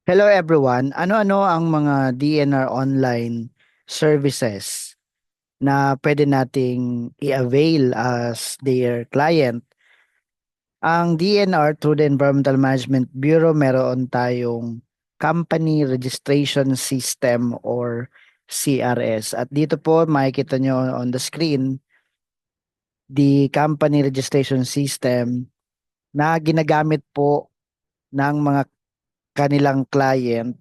Hello everyone. Ano-ano ang mga DNR online services na pwede nating i-avail as their client? Ang DNR through the Environmental Management Bureau, meron tayong Company Registration System or CRS. At dito po makikita nyo on the screen, the Company Registration System na ginagamit po ng mga kanilang client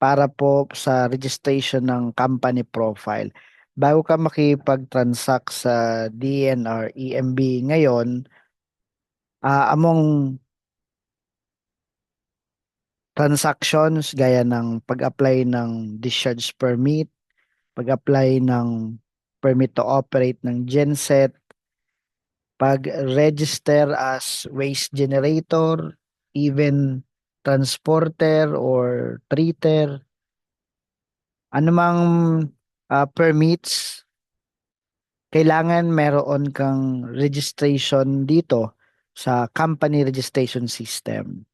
para po sa registration ng company profile. Bago ka makipag-transact sa DNR EMB ngayon, among transactions gaya ng pag-apply ng discharge permit, pag-apply ng permit to operate ng genset, pag-register as waste generator, even transporter or treater, anumang permits, kailangan meron kang registration dito sa company registration system.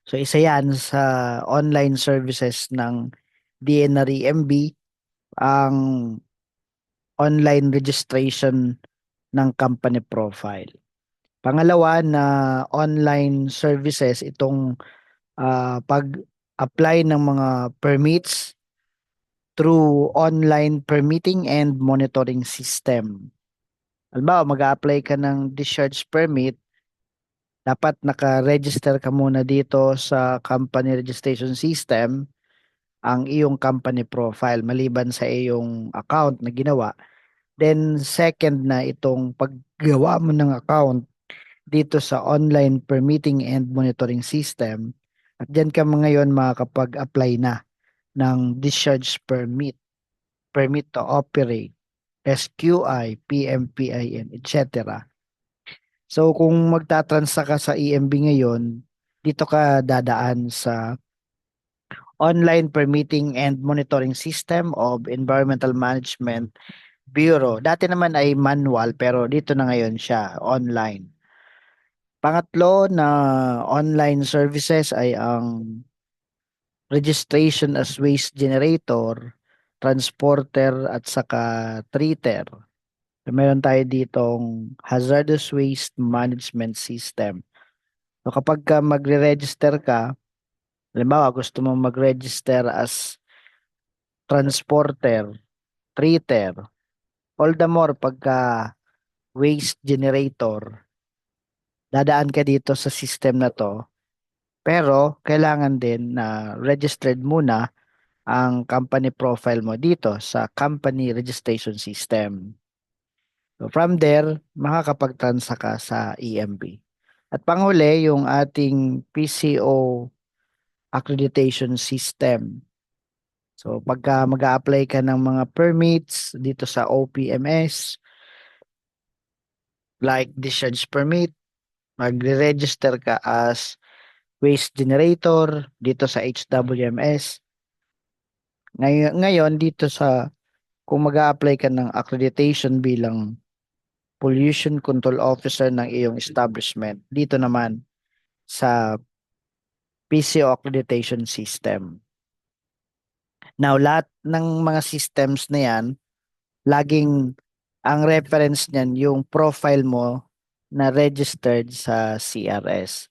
So isa yan sa online services ng DNREMB, ang online registration ng company profile. Pangalawa na online services itong pag-apply ng mga permits through online permitting and monitoring system. Halimbawa, mag-a-apply ka ng discharge permit, dapat naka-register ka muna dito sa company registration system, ang iyong company profile maliban sa iyong account na ginawa. Then second na itong paggawa mo ng account dito sa online permitting and monitoring system, at diyan ka ngayon makakapag-apply na ng discharge permit, permit to operate, SQI, PMPIN, etc. So kung magtatransa ka sa EMB ngayon, dito ka dadaan sa Online Permitting and Monitoring System of Environmental Management Bureau. Dati naman ay manual pero dito na ngayon siya online. Pangatlo na online services ay ang registration as waste generator, transporter at saka treater. Meron tayo ditong hazardous waste management system. So kapag ka magre-register ka, halimbawa gusto mo mag-register as transporter, treater, all the more pagka waste generator, dadaan ka dito sa system na to. Pero kailangan din na registered muna ang company profile mo dito sa company registration system. So from there, makakapag-transa ka sa EMB. At panghuli, yung ating PCO accreditation system. So pagka mag-a-apply ka ng mga permits dito sa OPMS, like discharge permit, magre-register ka as waste generator dito sa HWMS. Ngayon dito sa kung mag-a-apply ka ng accreditation bilang pollution control officer ng iyong establishment, dito naman sa PCO accreditation system. Now, lahat ng mga systems na yan, laging ang reference niyan yung profile mo na registered sa CRS.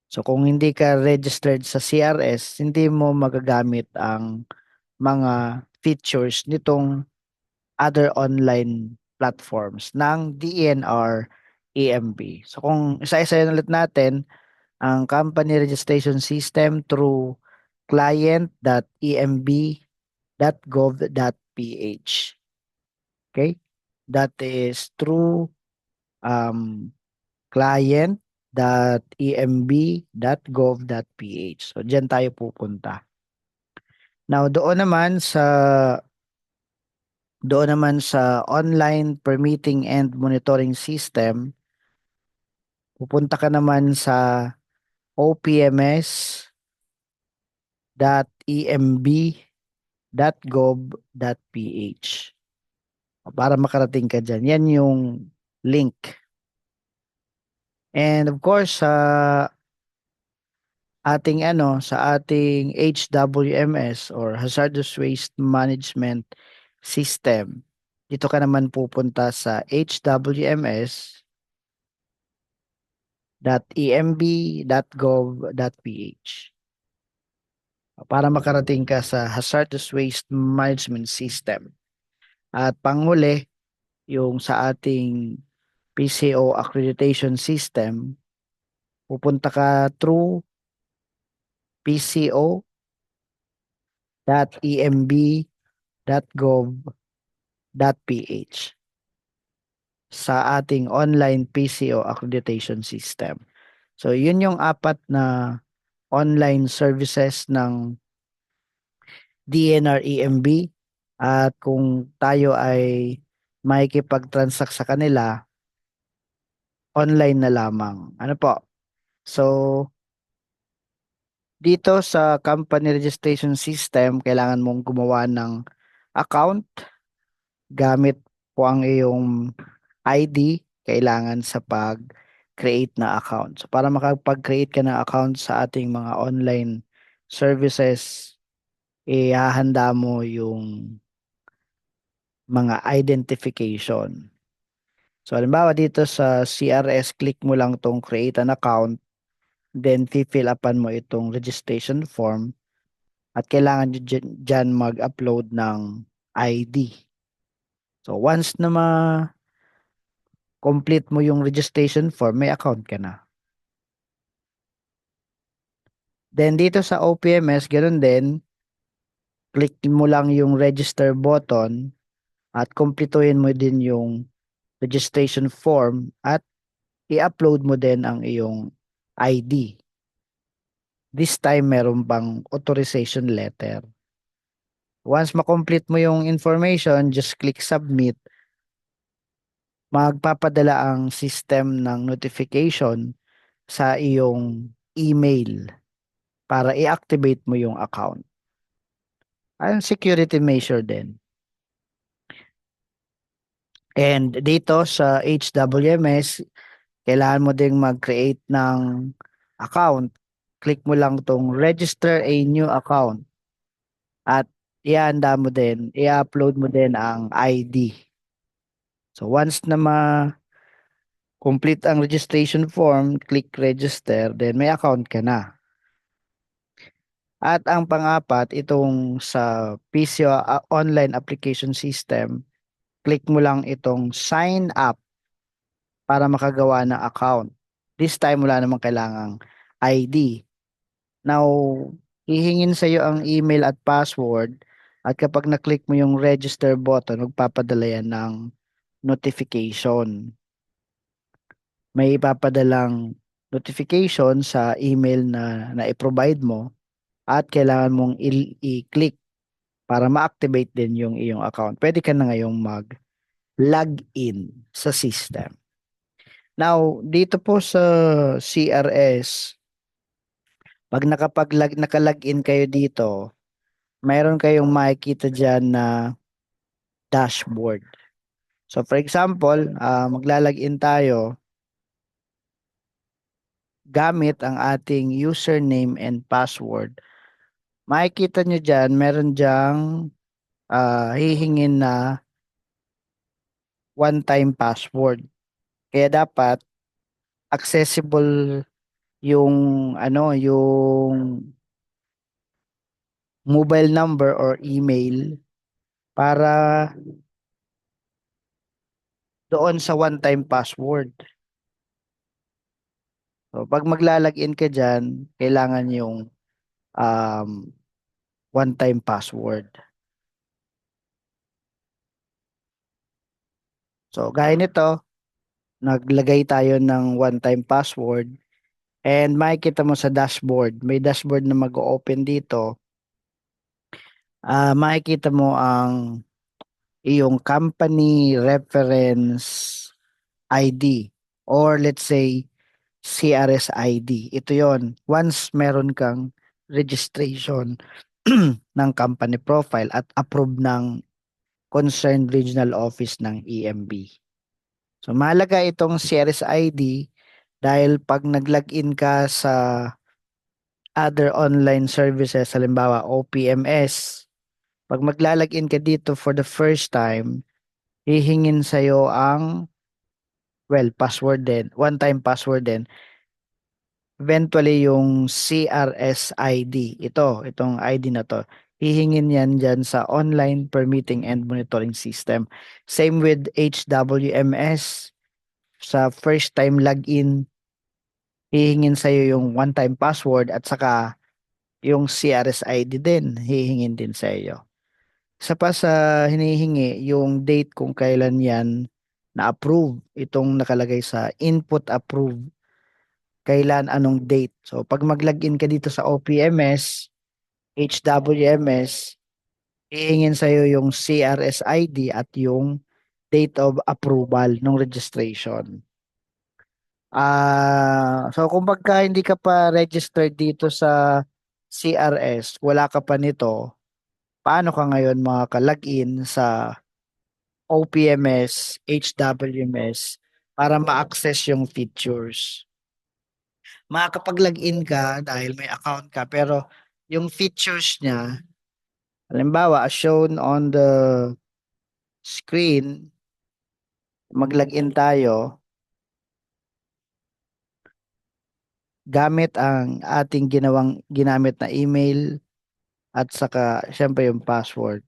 So kung hindi ka registered sa CRS, hindi mo magagamit ang mga features nitong other online platforms ng DNR EMB. So kung isa-isa ulit natin, ang company registration system through client.emb.gov.ph. Okay? That is through um, client.emb.gov.ph. So, dyan tayo pupunta. Now, doon naman sa online permitting and monitoring system, pupunta ka naman sa opms.emb.gov.ph para makarating ka dyan. Yan yung link. And of course, sa ating HWMS or Hazardous Waste Management System. Dito ka naman pupunta sa hwms.emb.gov.ph para makarating ka sa Hazardous Waste Management System. At panghuli, yung sa ating PCO accreditation system, pupunta ka through pco.emb.gov.ph sa ating online PCO accreditation system. So, yun yung apat na online services ng DNR-EMB at kung tayo ay makikipag-transact sa kanila, online na lamang. Ano po? So, dito sa company registration system, kailangan mong gumawa ng account gamit po ang iyong ID kailangan sa pag-create na account. So, para makapag-create ka ng account sa ating mga online services, ihahanda mo yung mga identification. So, halimbawa dito sa CRS, click mo lang tong create an account, then fill upan mo itong registration form at kailangan nyo dyan mag-upload ng ID. So, once na complete mo yung registration form, may account ka na. Then dito sa OPMS, ganoon din, click mo lang yung register button at kumpletuhin mo din yung registration form at i-upload mo din ang iyong ID. This time, meron pang authorization letter. Once makomplete mo yung information, just click submit. Magpapadala ang system ng notification sa iyong email para i-activate mo yung account. Ang security measure din. And dito sa HWMS, kailangan mo ding mag-create ng account. Click mo lang tong register a new account. At ihanda mo din, i-upload mo din ang ID. So once na complete ang registration form, click register, then may account ka na. At ang pang-apat, itong sa PCO online application system, click mo lang itong sign up para makagawa ng account. This time, wala namang kailangang ID. Now, hihingin sa iyo ang email at password at kapag na-click mo yung register button, magpapadala yan ng notification. May ipapadalang notification sa email na i-provide mo at kailangan mong i-click para ma-activate din yung iyong account. Pwede ka na ngayong mag-login sa system. Now, dito po sa CRS, pag naka-login kayo dito, mayroon kayong makikita dyan na dashboard. So for example, maglalagin tayo gamit ang ating username and password. Makikita nyo dyan, meron dyang hihingin na one-time password. Kaya dapat accessible yung yung mobile number or email para doon sa one-time password. So, pag maglalagin ka dyan, kailangan yung um, one-time password. So, gaya nito, naglagay tayo ng one-time password and makikita mo sa dashboard, may dashboard na mag-open dito. Makikita mo ang iyong company reference ID or let's say CRS ID. Ito yon. Once meron kang registration ng company profile at approved ng concerned regional office ng EMB. So mahalaga itong CRS ID dahil pag nag-login ka sa other online services, halimbawa OPMS. Pag maglalagin ka dito for the first time, hihingin sa'yo ang, well, password din, one-time password din. Eventually, yung CRS ID, itong ID na to, hihingin yan dyan sa Online Permitting and Monitoring System. Same with HWMS, sa first time login, hihingin sa'yo yung one-time password at saka yung CRS ID din, hihingin din sa iyo. Isa pa sa hinihingi, yung date kung kailan yan na-approve. Itong nakalagay sa input approve, kailan, anong date. So, pag mag-login ka dito sa OPMS, HWMS, hihingin sa'yo yung CRS ID at yung date of approval ng registration. So kung pagka hindi ka pa registered dito sa CRS, wala ka pa nito, paano ka ngayon makaka-login sa OPMS, HWMS para ma-access yung features? Makakapag-login ka dahil may account ka, pero yung features niya, halimbawa, as shown on the screen, mag-login tayo gamit ang ating ginamit na email at saka syempre yung password.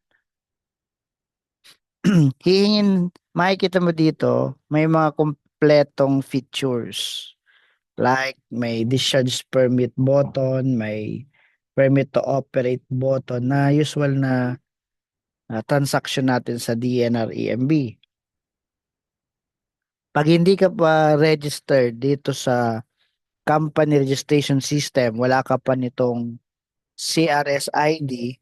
Makikita mo dito, may mga kompletong features. Like may discharge permit button, may permit to operate button na usual na transaction natin sa DNR EMB. Pag hindi ka pa registered dito sa company registration system, wala ka pa nitong CRS ID,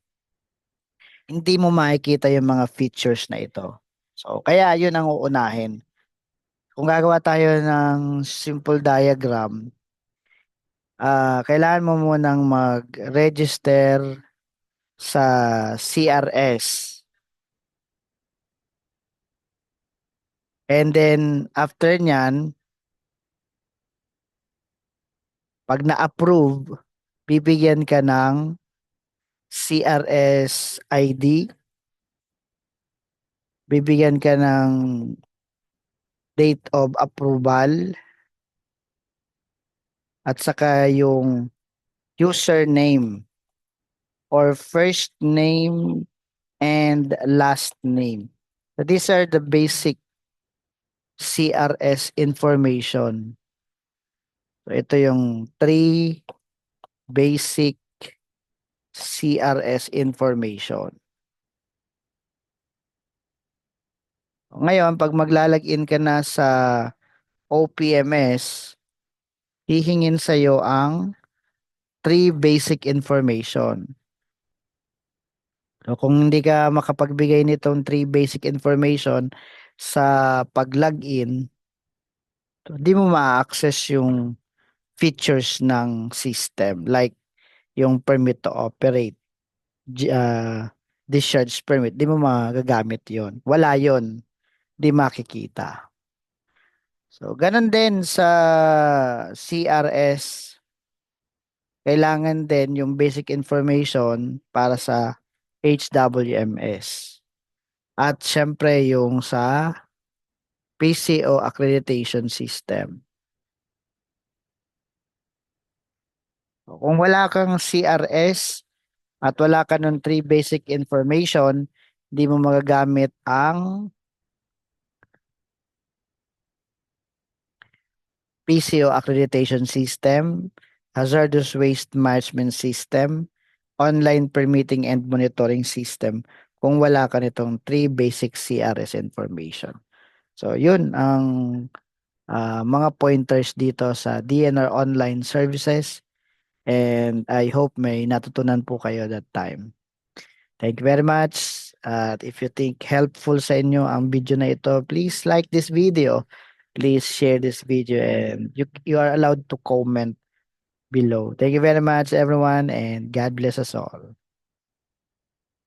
hindi mo makikita yung mga features na ito. So, kaya yun ang uunahin. Kung gagawa tayo ng simple diagram, kailangan mo munang mag-register sa CRS. And then, after nyan, pag na-approve, bibigyan ka ng CRS ID, bibigyan ka ng date of approval, at saka yung username or first name and last name. So these are the basic CRS information. So ito yung three basic CRS information. Ngayon, pag maglalagin ka na sa OPMS, hihingin sa iyo ang three basic information. So kung hindi ka makapagbigay nitong three basic information sa pag-login, hindi mo ma-access yung features ng system like yung permit to operate, discharge permit, di mo magagamit yon. Wala yon, di makikita. So, ganun din sa CRS, kailangan din yung basic information para sa HWMS. At syempre yung sa PCO accreditation system. Kung wala kang CRS at wala ka ng three basic information, hindi mo magagamit ang PCO accreditation system, hazardous waste management system, online permitting and monitoring system kung wala ka nitong three basic CRS information. So yun ang mga pointers dito sa DNR online services, and I hope may natutunan po kayo that time. Thank you very much. At if you think helpful sa inyo ang video na ito, please like this video. Please share this video, and you are allowed to comment below. Thank you very much, everyone, and God bless us all.